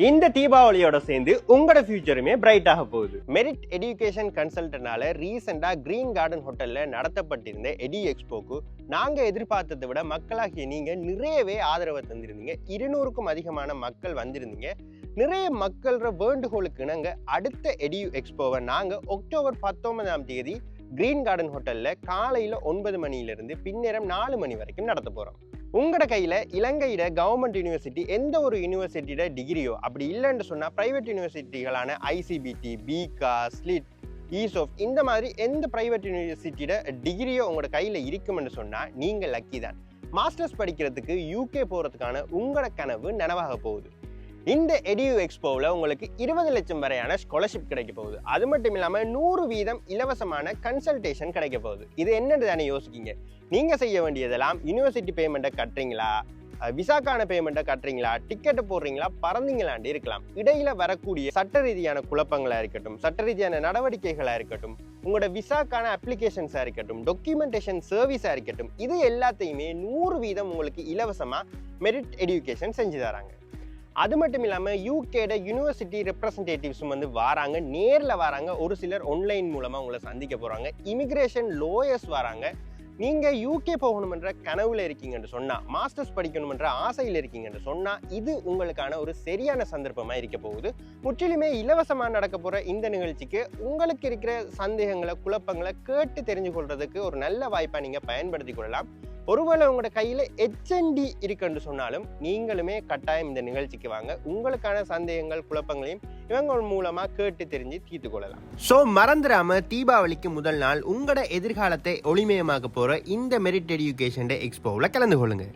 இந்த தீபாவளியோட சேர்ந்து உங்களோட ஃபியூச்சருமே பிரைட் ஆக போகுது. மெரிட் எஜுகேஷன் கன்சல்டன்டால ரீசெண்டா கிரீன் கார்டன் ஹோட்டல்ல நடத்தப்பட்டிருந்த எடி எக்ஸ்போக்கு நாங்க எதிர்பார்த்ததை விட மக்களாகிய நீங்க நிறையவே ஆதரவை தந்திருந்தீங்க. 200க்கும் அதிகமான மக்கள் வந்திருந்தீங்க. நிறைய மக்களோட வேண்டுகோளுக்கு இணங்க அடுத்த எடி எக்ஸ்போவை நாங்க அக்டோபர் 19ஆம் தேதி கிரீன் கார்டன் ஹோட்டல்ல காலையில 9 மணியிலிருந்து பின்னேரம் 4 மணி வரைக்கும் நடத்த போறோம். உங்களோட கையில இலங்கையில கவர்மெண்ட் யூனிவர்சிட்டி எந்த ஒரு யூனிவர்சிட்டியோட டிகிரியோ அப்படி இல்லைன்னு சொன்னா பிரைவேட் யூனிவர்சிட்டிகளான ஐசிபிடி, பிகா, ஸ்லிட், ஈசோஃப் இந்த மாதிரி எந்த பிரைவேட் யூனிவர்சிட்டியோட டிகிரியோ உங்களோட கையில இருக்கும்னு சொன்னா நீங்க லக்கி தான். மாஸ்டர்ஸ் படிக்கிறதுக்கு யூகே போறதுக்கான உங்களோட கனவு நனவாக போகுது. இந்த எடியூ எக்ஸ்போவில் உங்களுக்கு 20 லட்சம் வரையான ஸ்காலர்ஷிப் கிடைக்க போகுது. அது மட்டும் இல்லாமல் 100% இலவசமான கன்சல்டேஷன் கிடைக்க போகுது. இது என்னன்னு தானே யோசிக்கிங்க. நீங்கள் செய்ய வேண்டியதெல்லாம் யூனிவர்சிட்டி பேமெண்ட்டை கட்டுறீங்களா, விசாக்கான பேமெண்ட்டை கட்டுறீங்களா, டிக்கெட்டை போடுறீங்களா, பறந்தீங்களாண்டு இருக்கலாம். இடையில வரக்கூடிய சட்ட ரீதியான குழப்பங்களாக இருக்கட்டும், சட்ட ரீதியான நடவடிக்கைகளாக இருக்கட்டும், உங்களோட விசாக்கான அப்ளிகேஷன்ஸாக இருக்கட்டும், டாக்குமெண்டேஷன் சர்வீஸாக இருக்கட்டும், இது எல்லாத்தையுமே 100% உங்களுக்கு இலவசமாக மெரிட் எஜுகேஷன் செஞ்சு தராங்க. அது மட்டும் இல்லாமல் யூகேட யூனிவர்சிட்டி ரெப்ரசன்டேட்டிவ்ஸும் வந்து வராங்க, நேரில் வராங்க. ஒரு சிலர் ஆன்லைன் மூலமாக உங்களை சந்திக்க போகிறாங்க. இமிக்ரேஷன் லோயர்ஸ் வராங்க. நீங்கள் யூகே போகணுமென்ற கனவுல இருக்கீங்கன்னு சொன்னால், மாஸ்டர்ஸ் படிக்கணுமென்ற ஆசையில் இருக்கீங்கன்னு சொன்னால், இது உங்களுக்கான ஒரு சரியான சந்தர்ப்பமாக இருக்க போகுது. முற்றிலுமே இலவசமாக நடக்க போகிற இந்த நிகழ்ச்சிக்கு உங்களுக்கு இருக்கிற சந்தேகங்களை, குழப்பங்களை கேட்டு தெரிஞ்சு கொள்றதுக்கு ஒரு நல்ல வாய்ப்பாக நீங்கள் பயன்படுத்தி கொள்ளலாம். ஒருவேளை உங்களோட கையில் HND இருக்குன்னு சொன்னாலும் நீங்களுமே கட்டாயம் இந்த நிகழ்ச்சிக்கு வாங்க. உங்களுக்கான சந்தேகங்கள், குழப்பங்களையும் இவங்க மூலமாக கேட்டு தெரிஞ்சு தீர்த்து கொள்ளலாம். ஸோ மறந்துடாம தீபாவளிக்கு முதல் நாள் உங்களோட எதிர்காலத்தை ஒளிமயமாக்க போகிற இந்த மெரிட் எஜுகேஷன் எக்ஸ்போவில் கலந்து கொள்ளுங்க.